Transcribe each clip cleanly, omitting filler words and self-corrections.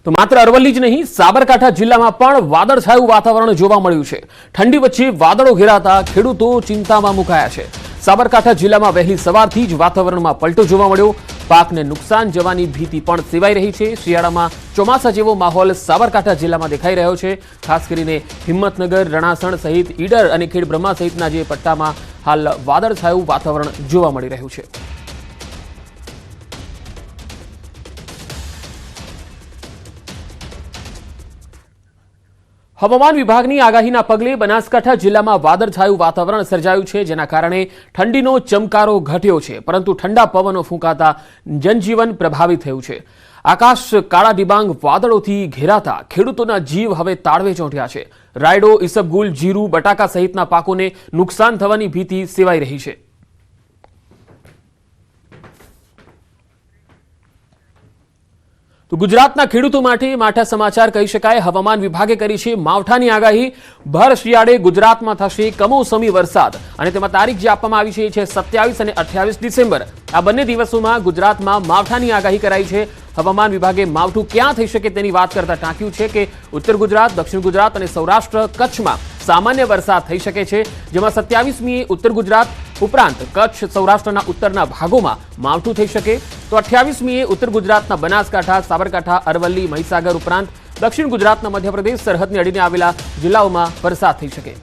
તો માત્ર અરવલ્લી જ નહીં, સાબરકાંઠા જિલ્લામાં પણ વાદળછાયું વાતાવરણ જોવા મળ્યું છે। ઠંડી વચ્ચે વાદળો ઘેરાતા ખેડૂતો ચિંતામાં મુકાયા છે। સાબરકાંઠા જિલ્લામાં વહેલી સવારથી જ વાતાવરણમાં પલટો જોવા મળ્યો। પાકને નુકસાન જવાની ભીતિ પણ સેવાઈ રહી છે। શિયાળામાં ચોમાસા જેવો માહોલ સાબરકાંઠા જિલ્લામાં દેખાઈ રહ્યો છે। ખાસ કરીને હિંમતનગર, રણાસણ સહિત ઈડર અને ખેડબ્રહ્મા સહિતના જે પટ્ટામાં હાલ વાદળછાયું વાતાવરણ જોવા મળી રહ્યું છે। હવામાન વિભાગની આગાહીના પગલે બનાસકાંઠા જિલ્લામાં વાદળછાયું વાતાવરણ સર્જાયું છે, જેના કારણે ઠંડીનો ચમકારો ઘટ્યો છે, પરંતુ ઠંડા પવનો ફૂંકાતા જનજીવન પ્રભાવિત થયું છે। આકાશ કાળા ડિબાંગ વાદળોથી ઘેરાતા ખેડૂતોના જીવ હવે તાળવે ચોંટ્યા છે। રાયડો, ઈસબગુલ, જીરું, બટાકા સહિતના પાકોને નુકસાન થવાની ભીતિ સેવાઈ રહી છે। તો ગુજરાતના ખેડૂતો માટે માઠા સમાચાર કહી શકાય। હવામાન વિભાગે કરી છે માવઠાની આગાહી। ભર શિયાળે ગુજરાતમાં થશે કમોસમી વરસાદ અને તેમાં તારીખ જે આપવામાં આવી છે 27 અને 28 ડિસેમ્બર। આ બંને દિવસોમાં ગુજરાતમાં માવઠાની આગાહી કરાઈ છે। હવામાન વિભાગે માવઠું ક્યાં થઈ શકે તેની વાત કરતા ટાંક્યું છે કે ઉત્તર ગુજરાત, દક્ષિણ ગુજરાત અને સૌરાષ્ટ્ર કચ્છમાં સામાન્ય વરસાદ થઈ શકે છે, જેમાં 27મીએ ઉત્તર ગુજરાત ઉપરાંત કચ્છ, સૌરાષ્ટ્રના ઉત્તરના ભાગોમાં માવઠું થઈ શકે। તો 28મીએ ઉત્તર ગુજરાતના બનાસકાંઠા, સાબરકાંઠા, અરવલ્લી, મહીસાગર ઉપરાંત દક્ષિણ ગુજરાતના મધ્યપ્રદેશ સરહદને અડીને આવેલા જિલ્લાઓમાં વરસાદ થઈ શકે।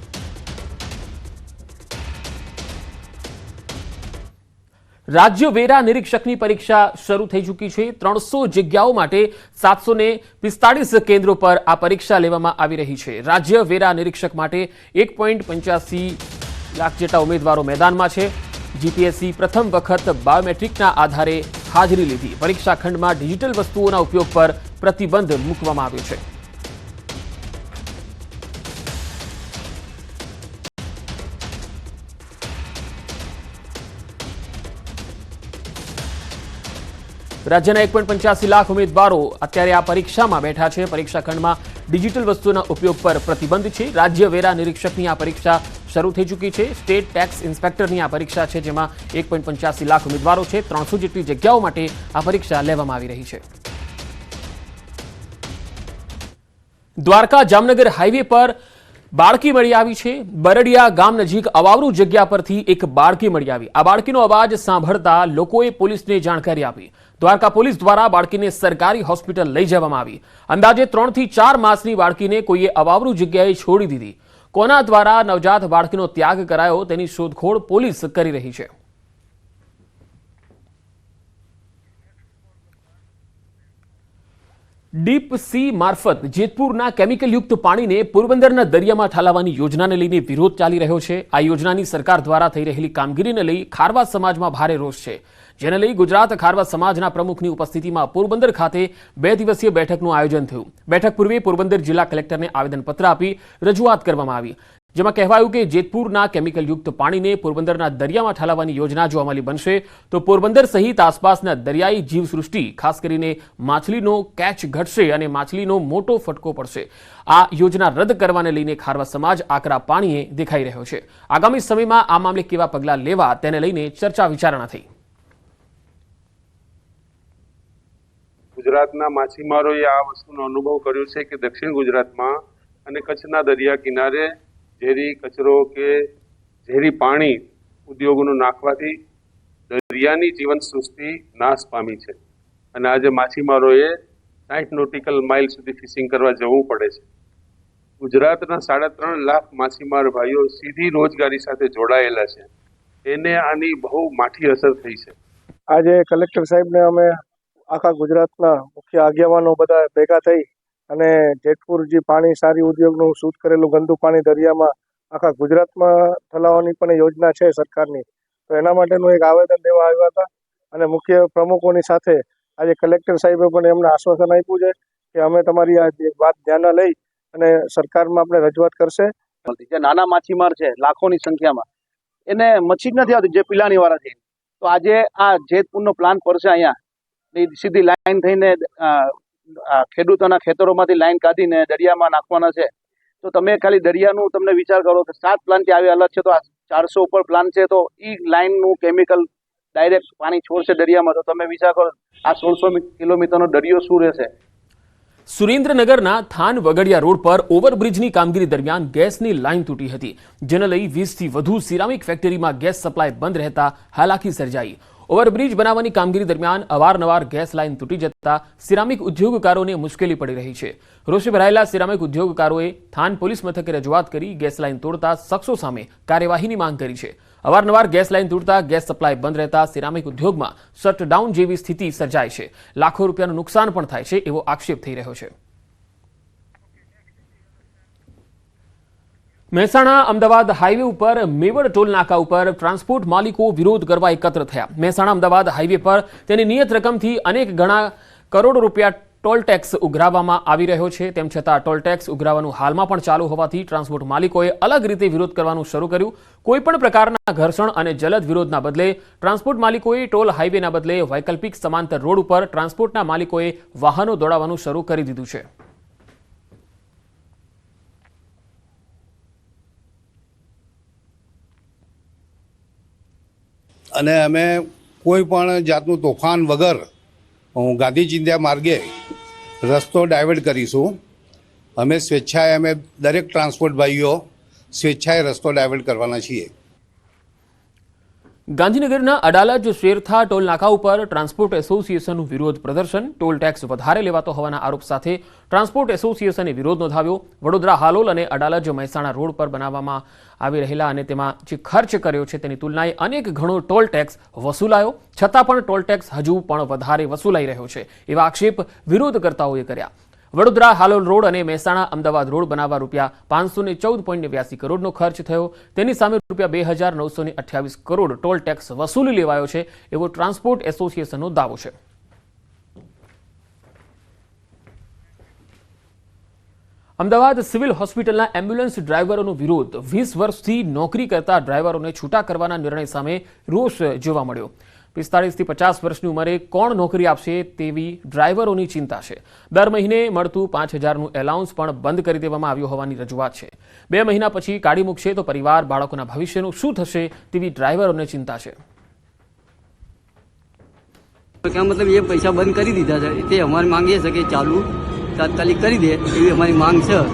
રાજ્ય વેરા નિરીક્ષકની પરીક્ષા શરૂ થઈ ચૂકી છે। 300 જગ્યાઓ માટે 745 કેન્દ્રો પર આ પરીક્ષા લેવામાં આવી રહી છે। રાજ્ય વેરા નિરીક્ષક માટે 1.85 લાખ જેટલા ઉમેદવારો મેદાનમાં છે। જીપીએસસી પ્રથમ વખત બાયોમેટ્રિકના આધારે હાજરી લીધી। પરીક્ષા ખંડમાં ડિજિટલ વસ્તુઓના ઉપયોગ પર પ્રતિબંધ મૂકવામાં આવ્યો છે। રાજ્યના 1.85 લાખ ઉમેદવારો અત્યારે આ પરીક્ષામાં બેઠા છે। પરીક્ષા ખંડમાં ડિજિટલ વસ્તુઓના ઉપયોગ પર પ્રતિબંધ છે। રાજ્ય વેરા નિરીક્ષકની આ પરીક્ષા શરૂ થઈ ચૂકી છે। સ્ટેટ ટેક્સ ઇન્સ્પેક્ટરની આ પરીક્ષા છે, જેમાં 1.85 લાખ ઉમેદવારો છે। 300 જેટલી જગ્યાઓ માટે આ પરીક્ષા લેવામાં આવી રહી છે। દ્વારકા જામનગર હાઈવે પર બાળકી મળી આવી છે। બરડિયા ગામ નજીક અવાવરૂ જગ્યા પરથી એક બાળકી મળી આવી। આ બાળકીનો અવાજ સાંભળતા લોકોએ પોલીસને જાણકારી આપી। દ્વારકા પોલીસ દ્વારા બાળકીને સરકારી હોસ્પિટલ લઈ જવામાં આવી। અંદાજે 3 થી 4 માસની બાળકીને કોઈએ અવાવરૂ જગ્યાએ છોડી દીધી। કોના દ્વારા નવજાત બાળકીનો ત્યાગ કરાયો તેની શોધખોળ પોલીસ કરી રહી છે। ડીપ સી મારફત જેતપુરના કેમિકલયુક્ત પાણીને પોરબંદરના દરિયામાં ઠાલવવાની યોજનાને લઈને વિરોધ ચાલી રહ્યો છે। આ યોજનાની સરકાર દ્વારા થઈ રહેલી કામગીરીને લઈ ખારવા સમાજમાં ભારે રોષ છે, જેને લઈ ગુજરાત ખારવા સમાજના પ્રમુખની ઉપસ્થિતિમાં પોરબંદર ખાતે 2 દિવસીય બેઠકનું આયોજન થયું। બેઠક પૂર્વે પોરબંદર જિલ્લા કલેક્ટરને આવેદનપત્ર આપી રજૂઆત કરવામાં આવી, જેમાં કહેવાયું કે જેતપુરના કેમિકલયુક્ત પાણીને પોરબંદરના દરિયામાં ઠાલવવાની યોજના જો અમલી બનશે તો પોરબંદર સહિત આસપાસના દરિયાઈ જીવસૃષ્ટિ, ખાસ કરીને માછલીનો કેચ ઘટશે અને માછલીનો મોટો ફટકો પડશે। આ યોજના રદ કરવાને લઈને ખારવા સમાજ આકરા પાણીએ દેખાઈ રહ્યો છે। આગામી સમયમાં આ મામલે કેવા પગલાં લેવા તેને લઈને ચર્ચા વિચારણા થઈ। ગુજરાતના માછીમારોએ આ વસ્તુનો અનુભવ કર્યો છે કે દક્ષિણ ગુજરાતમાં અને કચ્છના દરિયા કિનારે ઝેરી કચરો કે ઝેરી પાણી ઉદ્યોગોનો નાખવાથી દરિયાની જીવન સૃષ્ટિ નાશ પામી છે અને આજે માછીમારોએ 60 નોટિકલ માઇલ સુધી ફિશિંગ કરવા જવું પડે છે। ગુજરાતના 3.5 લાખ માછીમાર ભાઈઓ સીધી રોજગારી સાથે જોડાયેલા છે, એને આની બહુ માઠી અસર થઈ છે। આજે કલેક્ટર સાહેબને અમે આખા ગુજરાતના મુખ્ય આગેવાનો બધા ભેગા થઈ અને જેતપુર જે પાણી સારી ઉદ્યોગનું શુદ્ધ કરેલું ગંદુ પાણી દરિયામાં આખા ગુજરાતમાં ઠલાવવાની પણ યોજના છે સરકારની, તો એના માટેનું એક આવેદન દેવા આવ્યા હતા અને મુખ્ય પ્રમુખોની સાથે આજે કલેક્ટર સાહેબે પણ એમને આશ્વાસન આપ્યું છે કે અમે તમારી આ વાત ધ્યાનમાં લઈ અને સરકારમાં આપણે રજૂઆત કરશે। જે નાના માછીમાર છે લાખોની સંખ્યામાં, એને મચ્છી જ નથી આવતી જે પિલાણી વાળા છે, તો આજે આ જેતપુરનો પ્લાન પડશે અહીંયા સીધી લાઈન થઈને ખેડૂતોના ખેતરોમાંથી લાઈન કાઢીને દરિયામાં નાખવાના છે। તો તમે ખાલી દરિયાનું તમને વિચાર કરો કે 7 પ્લાન્ટ આવી અલગ છે, તો આ 400 ઉપર પ્લાન્ટ છે, તો એ લાઈનનું કેમિકલ ડાયરેક્ટ પાણી છોડશે દરિયામાં, તો તમે વિચાર કરો આ 1600 કિલોમીટરનો દરિયો શું રહેશે। સુરેન્દ્રનગરના થાન વગડિયા રોડ પર ઓવરબ્રિજની કામગીરી દરમિયાન ગેસની લાઇન તૂટી હતી, જેને લઈ 20થી વધુ સિરામિક ફેક્ટરીમાં ગેસ સપ્લાય બંધ રહેતા હાલાકી સર્જાઈ। ઓવરબ્રિજ બનાવવાની કામગીરી દરમિયાન અવારનવાર ગેસ લાઇન તૂટી જતા સિરામિક ઉદ્યોગકારોને મુશ્કેલી પડી રહી છે। રોષે ભરાયેલા સિરામિક ઉદ્યોગકારોએ થાન પોલીસ મથકે રજૂઆત કરી ગેસ લાઇન તોડતા શખ્સો સામે કાર્યવાહીની માંગ કરી છે। અવારનવાર ગેસ લાઇન તૂટતા ગેસ સપ્લાય બંધ રહેતા સિરામિક ઉદ્યોગમાં શટડાઉન જેવી સ્થિતિ સર્જાય છે। લાખો રૂપિયાનું નુકસાન પણ થાય છે એવો આક્ષેપ થઈ રહ્યો છે। મહેસાણા અમદાવાદ હાઈવે ઉપર મેવડ ટોલ નાકા ઉપર ટ્રાન્સપોર્ટ માલિકો વિરોધ કરવા એકત્ર થયા। મહેસાણા અમદાવાદ હાઈવે પર તેની નિયત રકમથી અનેક ગણા કરોડો રૂપિયા ટોલ ટેક્સ ઉઘરાવવામાં આવી રહ્યો છે। તેમ છતાં ટોલ ટેક્સ ઉઘરાવવાનું હાલમાં પણ ચાલુ હોવાથી ટ્રાન્સપોર્ટ માલિકોએ અલગ રીતે વિરોધ કરવાનું શરૂ કર્યું। કોઈપણ પ્રકારના ઘર્ષણ અને જલદ વિરોધના બદલે ટ્રાન્સપોર્ટ માલિકોએ ટોલ હાઈવેના બદલે વૈકલ્પિક સમાંતર રોડ ઉપર ટ્રાન્સપોર્ટના માલિકોએ વાહનો દોડાવવાનું શરૂ કરી દીધું છે। અને અમે કોઈ પણ જાતનું તોફાન વગર ગાંધી ચિંધ્યા માર્ગે રસ્તો ડાયવર્ટ કરીશું। અમે સ્વેચ્છાએ અમે દરેક ટ્રાન્સપોર્ટ ભાઈઓ સ્વેચ્છાએ રસ્તો ડાયવર્ટ કરવાના છીએ। ગાંધીનગરના અડાલજ શેરથા ટોલ નાકા ઉપર ટ્રાન્સપોર્ટ એસોસિએશનનું વિરોધ પ્રદર્શન। ટોલ ટેક્સ વધારે લેવાતો હોવાના આરોપ સાથે ટ્રાન્સપોર્ટ એસોસિએશને વિરોધ નોંધાવ્યો। વડોદરા હાલોલ અને અડાલજ મહેસાણા રોડ પર બનાવવામાં આવી રહેલા અને તેમાં જે ખર્ચ કર્યો છે તેની તુલનાએ અનેક ગણો ટોલ ટેક્સ વસૂલાયો, છતાં પણ ટોલ ટેક્સ હજુ પણ વધારે વસૂલાઈ રહ્યો છે એવા આક્ષેપ વિરોધકર્તાઓએ કર્યા। વડોદરા હાલોલ રોડ અને મહેસાણા અમદાવાદ રોડ બનાવવા રૂપિયા 514.82 કરોડનો ખર્ચ થયો। તેની સામે રૂપિયા 2,928 કરોડ ટોલ ટેક્સ વસૂલી લેવાયો છે એવો ટ્રાન્સપોર્ટ એસોસિએશનનો દાવો છે। અમદાવાદ સિવિલ હોસ્પિટલના એમ્બ્યુલન્સ ડ્રાઈવરોનો વિરોધ। 20 વર્ષથી નોકરી કરતા ડ્રાઈવરોને છૂટા કરવાના નિર્ણય સામે રોષ જોવા મળ્યો। 45 થી 50 વર્ષની ઉંમરે કોણ નોકરી આપશે તેવી ડ્રાઈવરોની ચિંતા છે। દર મહિને મળતું 5,000નું એલાઉન્સ પણ બંધ કરી દેવામાં આવ્યું હોવાની રજૂઆત છે। 2 મહિના પછી કાઢી મૂકશે તો પરિવાર બાળકોના ભવિષ્યનું શું થશે તેવી ડ્રાઈવરોને ચિંતા છે। मतलब ये पैसा बंद कर दीधा है, ते हमारी मांग ये है कि चालू तात्कालिक कर दे एवी हमारी मांग है।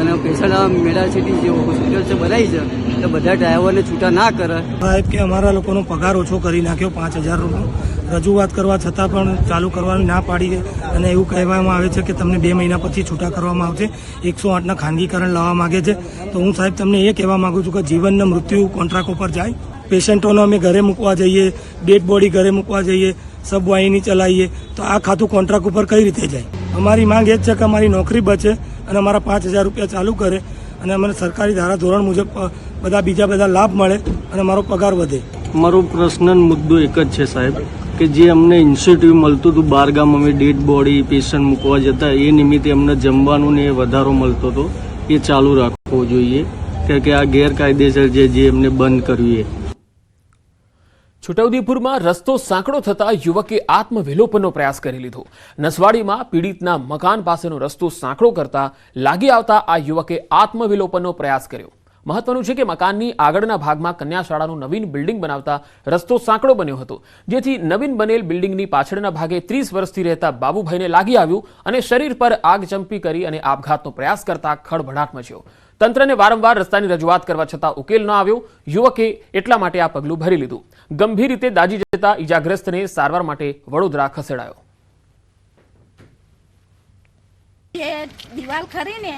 અને પેશન્ટ મેડા સિટી જે હોસ્પિટલ છે બનાવી છે તો બધા ડ્રાઈવરને છૂટા ના કરે। સાહેબ કે અમારા લોકોનો પગાર ઓછો કરી નાખ્યો 5,000 રૂપિયા, રજૂઆત કરવા છતાં પણ ચાલુ કરવાની ના પાડી અને એવું કહેવામાં આવે છે કે તમને 2 મહિના પછી છૂટા કરવામાં આવશે। 108ના ખાનગીકરણ લાવવા માગે છે। તો હું સાહેબ તમને એ કહેવા માંગુ છું કે જીવનને મૃત્યુ કોન્ટ્રાક્ટ ઉપર જાય। પેશન્ટોને અમે ઘરે મૂકવા જઈએ, ડેડ બોડી ઘરે મૂકવા જઈએ, સબવાહિની ચલાવીએ તો આ ખાતું કોન્ટ્રાક્ટ ઉપર કઈ રીતે જાય? અમારી માંગ એ જ છે કે અમારી નોકરી બચે અને અમારા 5,000 રૂપિયા ચાલુ કરે અને અમને સરકારી ધારા ધોરણ મુજબ બધા બીજા લાભ મળે અને અમારો પગાર વધે। મારો પ્રશ્ન મુદ્દો એક જ છે સાહેબ કે જે અમને ઇન્સેન્ટિવ મળતું હતું, બહાર ગામ અમે ડેડ બોડી પેશન્ટ મૂકવા જતા એ નિમિત્તે અમને જમવાનું ને વધારો મળતો હતો, એ ચાલુ રાખવો જોઈએ કે આ ગેરકાયદેસર જે એમને બંધ કર્યું એ। છોટાઉદેપુરમાં રસ્તો સાંકડો થતા યુવકે આત્મવિલોપનનો પ્રયાસ કરી લીધો। નસવાડીમાં પીડિતના મકાન પાસેનો રસ્તો સાંકડો કરતા લાગી આવતા આ યુવકે આત્મવિલોપનનો પ્રયાસ કર્યો। મહત્વનું છે કે મકાનની આગળના ભાગમાં કન્યા શાળાનું નવીન બિલ્ડિંગ બનાવતા રસ્તો સાંકડો બન્યો હતો, જેથી નવીન બનેલ બિલ્ડિંગની પાછળના ભાગે 30 વર્ષથી રહેતા બાબુભાઈને લાગી આવ્યું અને શરીર પર આગ ચંપી કરી અને આપઘાતનો પ્રયાસ કરતા ખળભળાટ મચ્યો। તંત્રને વારંવાર રસ્તાની રજૂઆત કરવા છતાં ઉકેલ ન આવ્યો। યુવકે એટલા માટે આ પગલું ભરી લીધું। ગંભીર રીતે દાઝી જતા ઈજાગ્રસ્તને સારવાર માટે વડોદરા ખસેડાયો। એ દિવાલ ખરી ને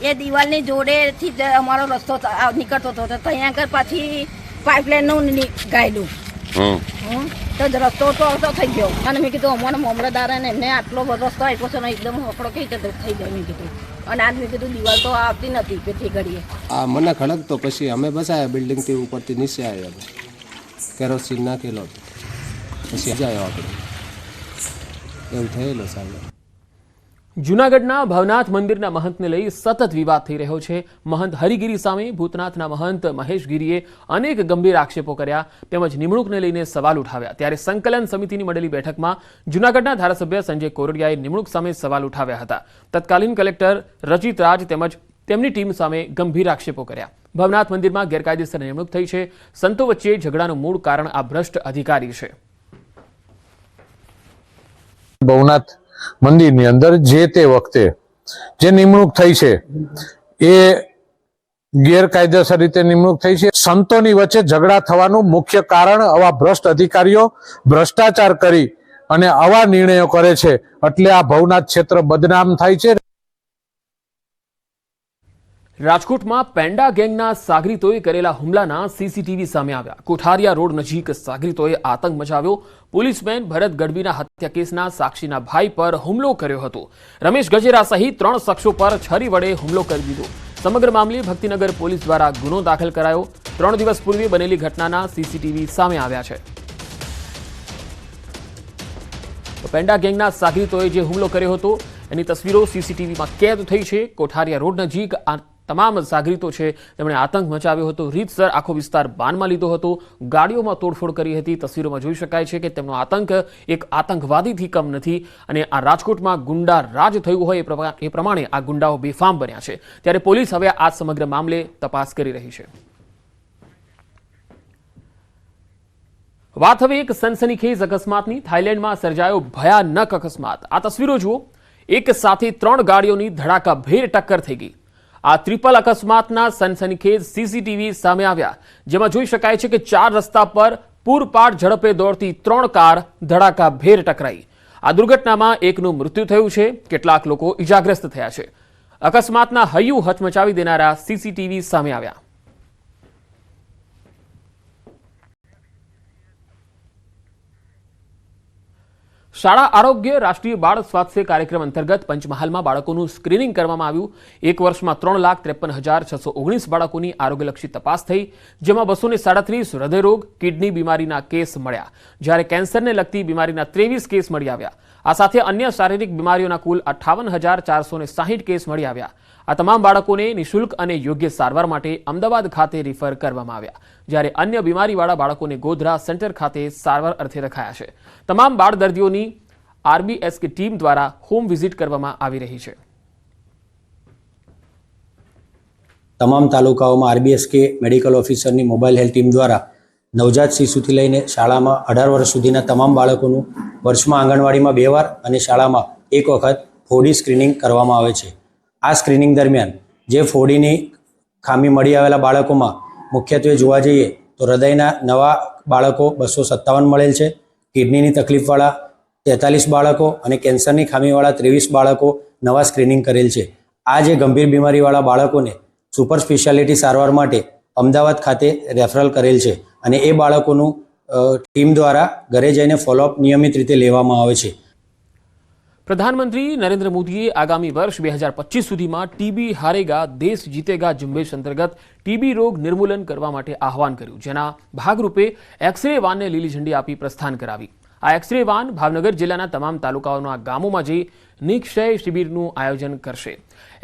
એ દિવાલની જોડેથી જ અમારો રસ્તો નીકળતો હતો, તો ત્યાં આગળ પાછી પાઇપલાઇનનું ગાયેલું તો રસ્તો તો અડધો થઈ ગયો અને મેં કીધું અમારા મામલતદારને એમને આટલો બધો રસ્તો આપ્યો છે ને એકદમ હકડો કઈ રીતે થઈ જાય મેં કીધું, અને આજ મેં કીધું દિવાલ તો આવતી નથી પેથી ઘડીએ આ મને ખડક તો પછી અમે બસાયા બિલ્ડિંગથી ઉપરથી નીચે આવ્યા, કેરોસીન નાખેલો પછી જાય આપણે એવું થયેલું સાહેબ। જૂનાગઢના ભવનાથ મંદિરના મહંતને લઈ સતત વિવાદ થઈ રહ્યો છે। મહંત હરિગીરી સામે ભૂતનાથના મહંત મહેશગીરીએ અનેક ગંભીર આક્ષેપો કર્યા તેમજ નિમણૂકને લઈને સવાલ ઉઠાવ્યા। ત્યારે સંકલન સમિતિની મળેલી બેઠકમાં જૂનાગઢના ધારાસભ્ય સંજય કોરડિયાએ નિમણૂક સામે સવાલ ઉઠાવ્યા હતા। તત્કાલીન કલેક્ટર રચિત રાજ તેમજ તેમની ટીમ સામે ગંભીર આક્ષેપો કર્યા। ભવનાથ મંદિરમાં ગેરકાયદેસર નિમણૂક થઈ છે। સંતો વચ્ચે ઝઘડાનું મૂળ કારણ આ ભ્રષ્ટ અધિકારી છે। ભવનાથ મંદિરની અંદર જે તે વખતે જે નિમણૂક થઈ છે એ ગેરકાયદેસર રીતે નિમણૂક થઈ છે. સંતોની વચ્ચે ઝઘડા થવાનું મુખ્ય કારણ આવા ભ્રષ્ટ અધિકારીઓ ભ્રષ્ટાચાર કરી અને આવા નિર્ણયો કરે છે, એટલે આ ભવનાથ ક્ષેત્ર બદનામ થાય છે. રાજકોટમાં પેન્ડા ગેંગના સાગરીતોએ કરેલા હુમલાના સીસીટીવી સામે આવ્યા. કોઠારિયા રોડ નજીક સાગરીતોએ આતંક મચાવ્યો. પોલીસમેન ભરત ગઢવીના હત્યા કેસના સાક્ષીના ભાઈ પર હુમલો કર્યો હતો. રમેશ ગજેરા સહિત 3 શખ્સો પર છરી વડે હુમલો કરી દીધો. સમગ્ર મામલે ભક્તિનગર પોલીસ દ્વારા ગુનો દાખલ કરાયો. 3 દિવસ પૂર્વે બનેલી ઘટનાના સીસીટીવી સામે આવ્યા છે. પેન્ડા ગેંગના સાગરીતોએ જે હુમલો કર્યો હતો એની તસવીરો સીસીટીવીમાં કેદ થઈ છે. કોઠારિયા રોડ નજીક તમામ સાગરીતો છે તેમણે આતંક મચાવ્યો હતો. રીતસર આખો વિસ્તાર બાનમાં લીધો હતો. ગાડીઓમાં તોડફોડ કરી હતી. તસવીરોમાં જોઈ શકાય છે કે તેમનો આતંક એક આતંકવાદીથી કમ નથી. અને આ રાજકોટમાં ગુંડા રાજ થયું હોય એ પ્રમાણે આ ગુંડાઓ બેફામ બન્યા છે. ત્યારે પોલીસ હવે આ સમગ્ર મામલે તપાસ કરી રહી છે. વાત હવે એક સનસનીખેજ અકસ્માતની. થાઈલેન્ડમાં સર્જાયો ભયાનક અકસ્માત. આ તસવીરો જુઓ. એક સાથે 3 ગાડીઓની ધડાકાભેર ટક્કર થઈ ગઈ. આ ટ્રિપલ અકસ્માતના સનસનીખેજ સીસીટીવી સામે આવ્યા, જેમાં જોઈ શકાય છે કે 4 રસ્તા પર પૂરપાટ ઝડપે દોડતી 3 કાર ધડાકાભેર ટકરાઈ. આ દુર્ઘટનામાં એકનું મૃત્યુ થયું છે. કેટલાક લોકો ઇજાગ્રસ્ત થયા છે. અકસ્માતના હૈયું હચમચાવી દેનારા સીસીટીવી સામે આવ્યા. શાળા આરોગ્ય રાષ્ટ્રીય બાળ સ્વાસ્થ્ય કાર્યક્રમ અંતર્ગત પંચમહાલમાં બાળકોનું સ્ક્રીનિંગ કરવામાં આવ્યું. 1 વર્ષમાં 3,53,619 બાળકોની આરોગ્યલક્ષી તપાસ થઈ, જેમાં 237 હૃદયરોગ, કિડની બીમારીના કેસ મળ્યા, જ્યારે કેન્સરને લગતી બીમારીના 23 કેસ મળી આવ્યા. આ સાથે અન્ય શારીરિક બીમારીઓના કુલ 58,460 કેસ મળી આવ્યા. આ તમામ બાળકોને નિઃશુલ્ક અને યોગ્ય સારવાર માટે અમદાવાદ ખાતે રિફર કરવામાં આવ્યા, જ્યારે અન્ય બીમારીવાળા બાળકોને ગોધરા સેન્ટર ખાતે સારવાર અર્થે રખાયા છે. તમામ બાળ દર્દીઓની આરબીએસકે ટીમ દ્વારા હોમ વિઝિટ કરવામાં આવી રહી છે. તમામ તાલુકાઓમાં આરબીએસકે મેડિકલ ઓફિસરની મોબાઈલ હેલ્થ ટીમ દ્વારા નવજાત શિશુથી લઈને શાળામાં 18 વર્ષ સુધીના તમામ બાળકોનું વર્ષમાં આંગણવાડીમાં 2 વાર અને શાળામાં 1 વખત ફોડી સ્ક્રીનિંગ કરવામાં આવે છે. આ સ્ક્રીનિંગ દરમિયાન જે ફોડીની ખામી મળી આવેલા બાળકોમાં મુખ્યત્વે જોવા જઈએ તો હૃદયના નવા બાળકો 257 મળેલ છે, કિડનીની તકલીફવાળા 43 બાળકો અને કેન્સરની ખામીવાળા 23 બાળકો નવા સ્ક્રીનિંગ કરેલ છે. આ જે ગંભીર બીમારીવાળા બાળકોને સુપર સ્પેશિયાલિટી સારવાર માટે અમદાવાદ ખાતે રેફરલ કરેલ છે અને એ બાળકોનું ટીમ દ્વારા ઘરે જઈને ફોલોઅપ નિયમિત રીતે લેવામાં આવે છે. પ્રધાનમંત્રી નરેન્દ્ર મોદીએ આગામી વર્ષ 2025 સુધીમાં ટીબી હારેગા દેશ જીતેગા ઝુંબેશ અંતર્ગત ટીબી રોગ નિર્મૂલન કરવા માટે આહવાન કર્યું, જેના ભાગરૂપે એક્સરે વાનને લીલી ઝંડી આપી પ્રસ્થાન કરાવી. આ એક્સરે વાન ભાવનગર જિલ્લાના તમામ તાલુકાઓના ગામોમાં જઈ નિક્ષય શિબિરનું આયોજન કરશે.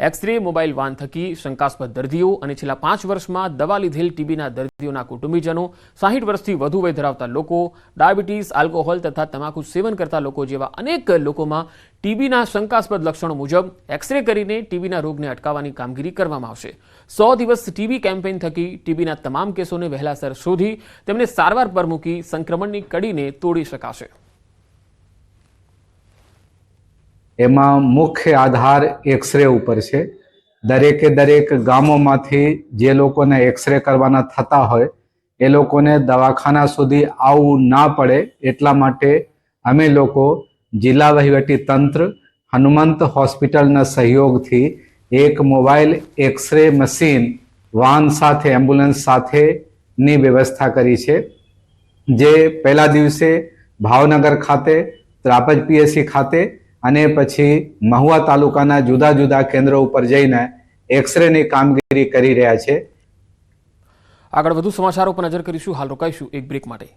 એક્સરે મોબાઈલ વાન થકી શંકાસ્પદ દર્દીઓ અને છેલ્લા 5 વર્ષમાં દવા લીધેલ ટીબીના દર્દીઓના કુટુંબીજનો, 60 વર્ષથી વધુ વય ધરાવતા લોકો, ડાયાબિટીસ, આલ્કોહોલ તથા તમાકુ સેવન કરતા લોકો જેવા અનેક લોકોમાં ટીબીના શંકાસ્પદ લક્ષણો મુજબ એક્સરે કરીને ટીબીના રોગને અટકાવવાની કામગીરી કરવામાં આવશે. 100 દિવસ ટીબી કેમ્પેઇન થકી ટીબીના તમામ કેસોને વહેલાસર શોધી તેમને સારવાર પર મૂકી સંક્રમણની કડીને તોડી શકાશે. એમાં મુખ્ય આધાર એક્સરે ઉપર છે. દરેક ગામોમાંથી જે લોકોને એક્સરે કરવાના થતા હોય એ લોકોને દવાખાના સુધી આવવું ના પડે એટલા માટે અમે લોકો જિલ્લા વહીવટી તંત્ર હનુમંત હોસ્પિટલના સહયોગથી એક મોબાઈલ એક્સરે મશીન વાન સાથે એમ્બ્યુલન્સ સાથેની વ્યવસ્થા કરી છે, જે પહેલા દિવસે ભાવનગર ખાતે, ત્રાપજ પીએસસી ખાતે અને પછી મહુવા તાલુકાના જુદા જુદા કેન્દ્રો ઉપર જઈને એક્સરેની કામગીરી કરી રહ્યા છે. આગળ વધુ સમાચારો પર નજર કરીશું. હાલ રોકાઈશું એક બ્રેક માટે.